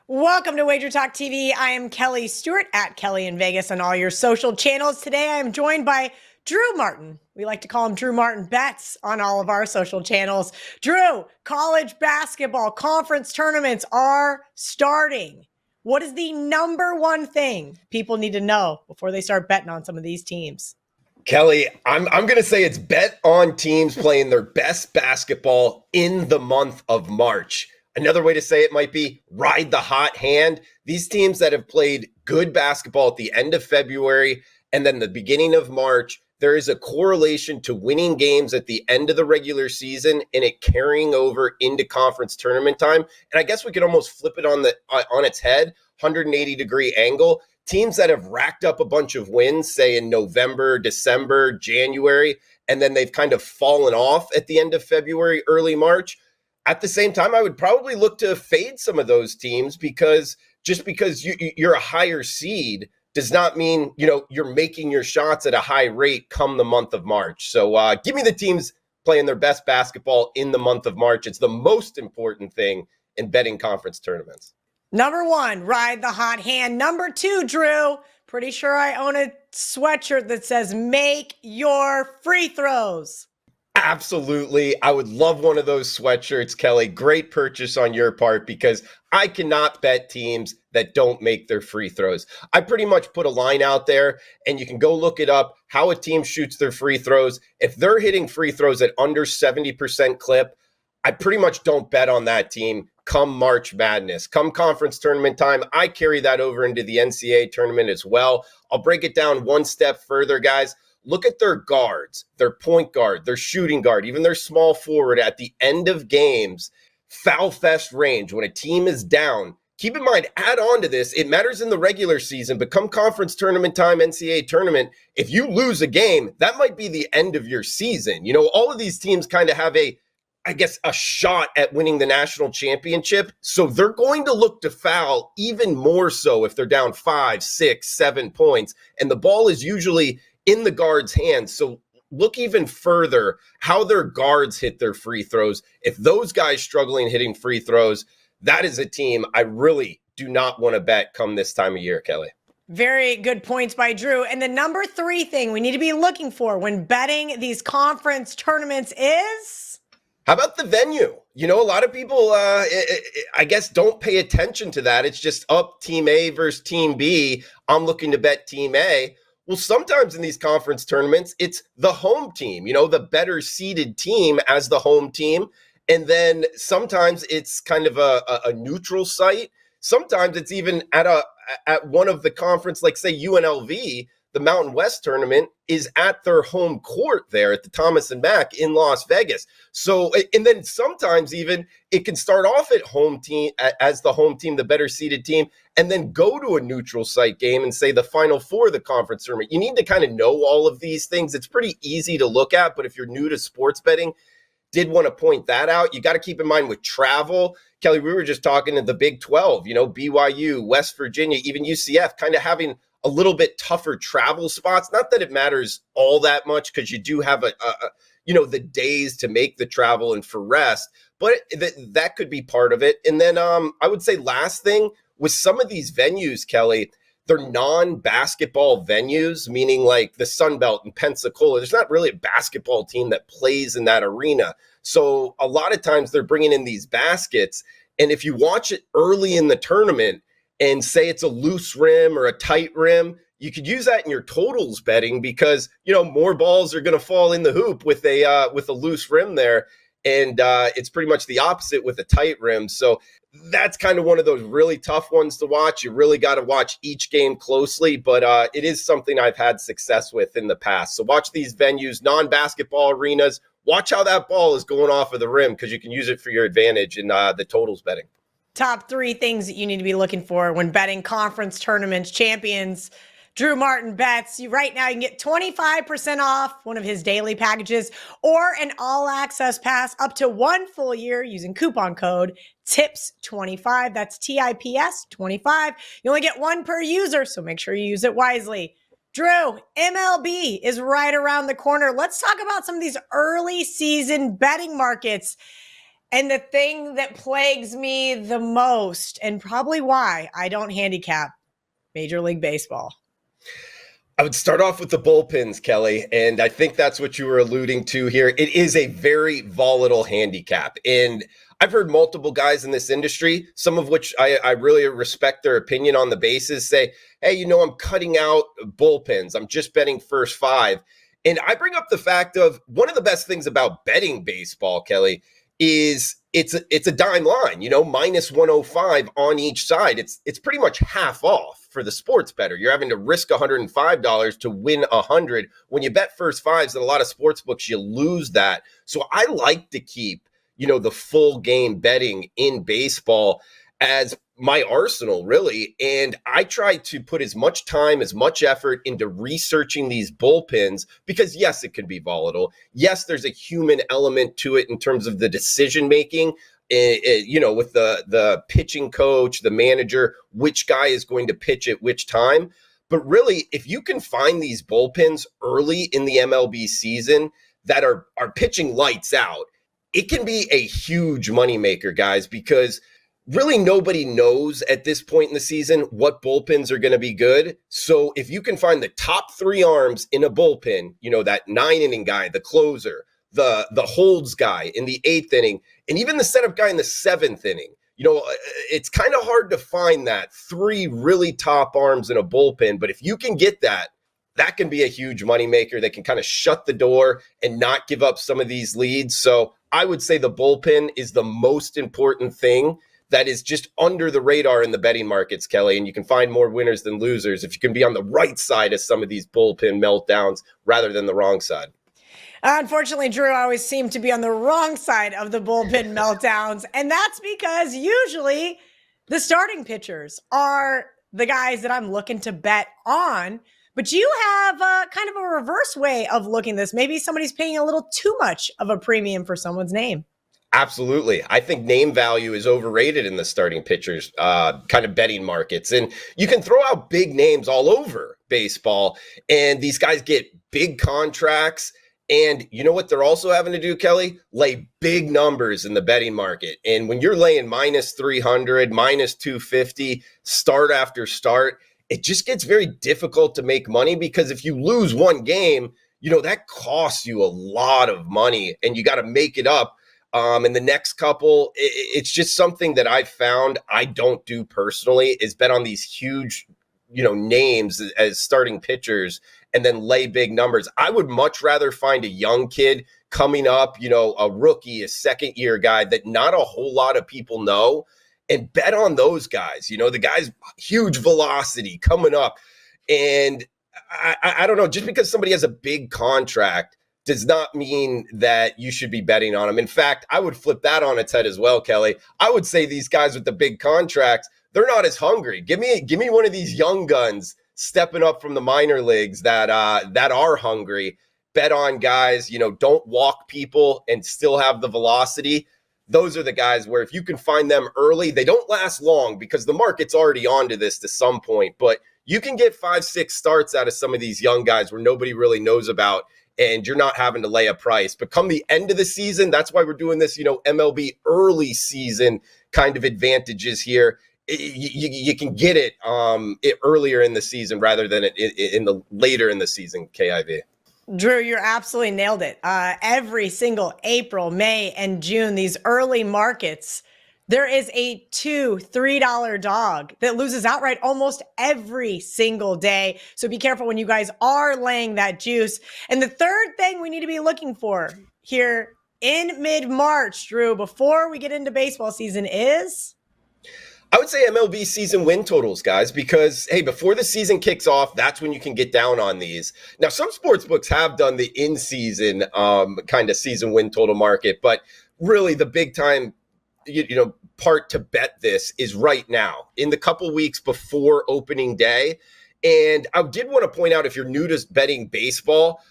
Welcome to Wager Talk TV. I am Kelly Stewart at Kelly in Vegas on all your social channels. Today I am joined by Drew Martin. We like to call him Drew Martin Bets on all of our social channels. Drew, college basketball conference tournaments are starting. What is the number one thing people need to know before they start betting on some of these teams? Kelly, I'm going to say it's bet on teams playing their best basketball in the month of March. Another way to say it might be ride the hot hand. These teams that have played good basketball at the end of February and then the beginning of March, there is a correlation to winning games at the end of the regular season and it carrying over into conference tournament time. And I guess we could almost flip it on its head, 180-degree angle. Teams that have racked up a bunch of wins, say in November, December, January, and then they've kind of fallen off at the end of February, early March. At the same time, I would probably look to fade some of those teams because just because you're a higher seed does not mean, you're making your shots at a high rate come the month of March. So give me the teams playing their best basketball in the month of March. It's the most important thing in betting conference tournaments. Number one, ride the hot hand. Number two, Drew, pretty sure I own a sweatshirt that says make your free throws. Absolutely. I would love one of those sweatshirts, Kelly. Great purchase on your part because I cannot bet teams that don't make their free throws. I pretty much put a line out there and you can go look it up, how a team shoots their free throws. If they're hitting free throws at under 70% clip, I pretty much don't bet on that team come March Madness. Come conference tournament time, I carry that over into the NCAA tournament as well. I'll break it down one step further, guys. Look at their guards, their point guard, their shooting guard, even their small forward at the end of games, foul fest range. When a team is down, keep in mind, add on to this, it matters in the regular season, but come conference tournament time, NCAA tournament, if you lose a game, that might be the end of your season. All of these teams kind of have a shot at winning the national championship. So they're going to look to foul even more so if they're down 5, 6, 7 points. And the ball is usually in the guard's hands. So look even further how their guards hit their free throws. If those guys struggling hitting free throws, that is a team I really do not want to bet come this time of year, Kelly. Very good points by Drew. And the number three thing we need to be looking for when betting these conference tournaments is... How about the venue? A lot of people, I guess, don't pay attention to that. It's just up team A versus team B. I'm looking to bet team A. Well, sometimes in these conference tournaments, it's the home team, the better seeded team as the home team. And then sometimes it's kind of a neutral site. Sometimes it's even at one of the conference, like say UNLV, the Mountain West tournament is at their home court there at the Thomas and Mack in Las Vegas. So, and then sometimes even it can start off at home team as the home team, the better seeded team, and then go to a neutral site game and say the Final Four of the conference tournament. You need to kind of know all of these things. It's pretty easy to look at, but if you're new to sports betting, did want to point that out. You got to keep in mind with travel. Kelly, we were just talking to the Big 12, BYU, West Virginia, even UCF kind of having a little bit tougher travel spots. Not that it matters all that much because you do have the days to make the travel and for rest, but that could be part of it. And then I would say last thing with some of these venues, Kelly, they're non-basketball venues, meaning like the Sun Belt and Pensacola. There's not really a basketball team that plays in that arena. So a lot of times they're bringing in these baskets. And if you watch it early in the tournament, and say it's a loose rim or a tight rim, you could use that in your totals betting because, more balls are going to fall in the hoop with a loose rim there. And it's pretty much the opposite with a tight rim. So that's kind of one of those really tough ones to watch. You really got to watch each game closely, but it is something I've had success with in the past. So watch these venues, non-basketball arenas. Watch how that ball is going off of the rim because you can use it for your advantage in the totals betting. Top three things that you need to be looking for when betting conference tournaments, champions. Drew Martin bets. Right now, you can get 25% off one of his daily packages or an all-access pass up to 1 full year using coupon code TIPS25. That's TIPS 25. You only get one per user, so make sure you use it wisely. Drew, MLB is right around the corner. Let's talk about some of these early season betting markets. And the thing that plagues me the most, and probably why I don't handicap Major League Baseball. I would start off with the bullpens, Kelly, and I think that's what you were alluding to here. It is a very volatile handicap, and I've heard multiple guys in this industry, some of which I really respect their opinion on the basis, say, hey, I'm cutting out bullpens. I'm just betting first five. And I bring up the fact of one of the best things about betting baseball, Kelly, is it's a dime line, minus 105 on each side. It's pretty much half off for the sports bettor. You're having to risk $105 to win 100. When you bet first fives in a lot of sports books, you lose that. So I like to keep, the full game betting in baseball as my arsenal, really. And I try to put as much time, as much effort into researching these bullpens because, yes, it can be volatile. Yes, there's a human element to it in terms of the decision making, with the pitching coach, the manager, which guy is going to pitch at which time. But really, if you can find these bullpens early in the MLB season that are pitching lights out, it can be a huge moneymaker, guys, because really nobody knows at this point in the season what bullpens are going to be good. So if you can find the top three arms in a bullpen, that 9-inning guy, the closer, the holds guy in the 8th inning, and even the setup guy in the 7th inning, it's kind of hard to find that 3 really top arms in a bullpen. But if you can get that can be a huge moneymaker that can kind of shut the door and not give up some of these leads. So I would say the bullpen is the most important thing that is just under the radar in the betting markets, Kelly. And you can find more winners than losers if you can be on the right side of some of these bullpen meltdowns rather than the wrong side. Unfortunately, Drew, I always seem to be on the wrong side of the bullpen meltdowns. And that's because usually the starting pitchers are the guys that I'm looking to bet on. But you have kind of a reverse way of looking at this. Maybe somebody's paying a little too much of a premium for someone's name. Absolutely. I think name value is overrated in the starting pitchers kind of betting markets. And you can throw out big names all over baseball, and these guys get big contracts. And you know what they're also having to do, Kelly? Lay big numbers in the betting market. And when you're laying minus 300, minus 250, start after start, it just gets very difficult to make money because if you lose one game, that costs you a lot of money and you got to make it up. And the next couple, it's just something that I've found I don't do personally is bet on these huge, names as starting pitchers and then lay big numbers. I would much rather find a young kid coming up, a rookie, a second year guy that not a whole lot of people know and bet on those guys, the guys, huge velocity coming up. And I don't know, just because somebody has a big contract does not mean that you should be betting on them. In fact, I would flip that on its head as well, Kelly. I would say these guys with the big contracts, they're not as hungry. Give me one of these young guns stepping up from the minor leagues that are hungry. Bet on guys, don't walk people and still have the velocity. Those are the guys where if you can find them early, they don't last long because the market's already onto this to some point. But you can get 5-6 starts out of some of these young guys where nobody really knows about, and you're not having to lay a price. But come the end of the season, that's why we're doing this, MLB early season kind of advantages here. You can get it earlier in the season rather than in the later in the season, KIV. Drew, you're absolutely nailed it. Every single April, May, and June, these early markets, there is a $2, $3 dog that loses outright almost every single day. So be careful when you guys are laying that juice. And the third thing we need to be looking for here in mid-March, Drew, before we get into baseball season is? I would say MLB season win totals, guys, because, hey, before the season kicks off, that's when you can get down on these. Now, some sports books have done the in-season kind of season win total market, but really the big time part to bet this is right now in the couple weeks before opening day. And I did want to point out, if you're new to betting baseball,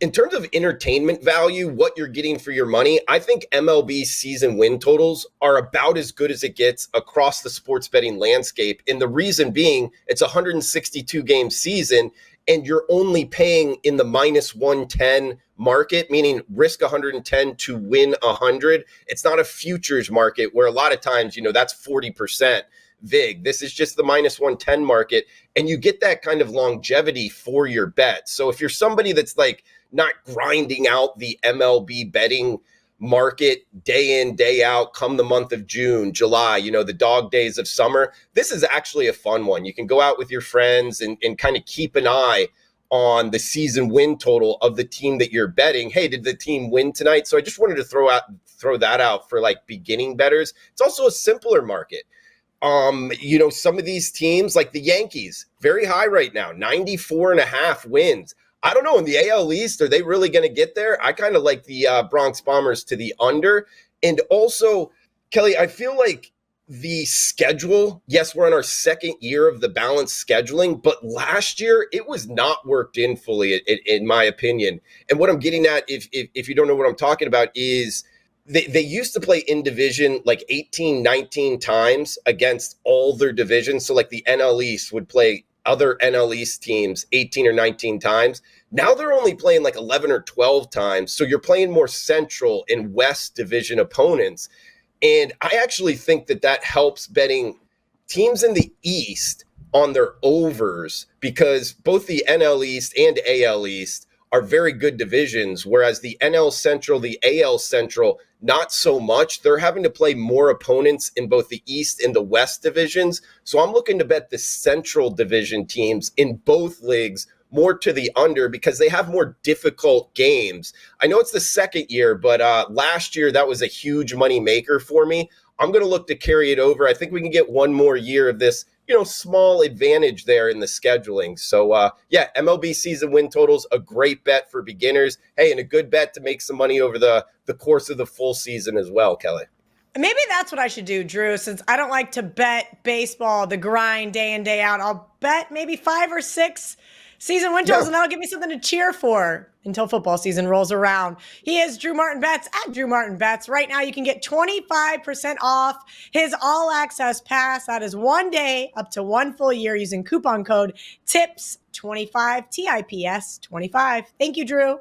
in terms of entertainment value, what you're getting for your money, I think MLB season win totals are about as good as it gets across the sports betting landscape. And the reason being, it's a 162 game season. and you're only paying in the minus 110 market, meaning risk 110 to win 100. It's not a futures market where a lot of times, that's 40% VIG. This is just the minus 110 market, and you get that kind of longevity for your bet. So if you're somebody that's like not grinding out the MLB betting market day in, day out, come the month of June, July, the dog days of summer, this is actually a fun one. You can go out with your friends and kind of keep an eye on the season win total of the team that you're betting. Hey, did the team win tonight? So I just wanted to throw that out for like beginning bettors. It's also a simpler market. Some of these teams like the Yankees, very high right now, 94.5 wins. I don't know, in the AL East, are they really going to get there? I kind of like the Bronx Bombers to the under. And also, Kelly, I feel like the schedule, yes, we're on our second year of the balanced scheduling, but last year it was not worked in fully, in my opinion. And what I'm getting at, if you don't know what I'm talking about, is they used to play in division like 18, 19 times against all their divisions. So like the NL East would play other NL East teams 18 or 19 times. Now they're only playing like 11 or 12 times. So you're playing more Central and West division opponents. And I actually think that helps betting teams in the East on their overs, because both the NL East and AL East are very good divisions, whereas the NL Central, the AL Central, not so much. They're having to play more opponents in both the East and the West divisions. So I'm looking to bet the Central division teams in both leagues more to the under because they have more difficult games. I know it's the second year, but last year that was a huge money maker for me. I'm going to look to carry it over. I think we can get one more year of this, small advantage there in the scheduling. So, MLB season win totals, a great bet for beginners. Hey, and a good bet to make some money over the course of the full season as well, Kelly. Maybe that's what I should do, Drew, since I don't like to bet baseball, the grind day in, day out. I'll bet maybe 5 or 6 season win totals, and that'll give me something to cheer for until football season rolls around. He is Drew Martin Bets at Drew Martin Bets. Right now, you can get 25% off his all access pass. That is 1 day up to 1 full year using coupon code TIPS25, TIPS 25. Thank you, Drew.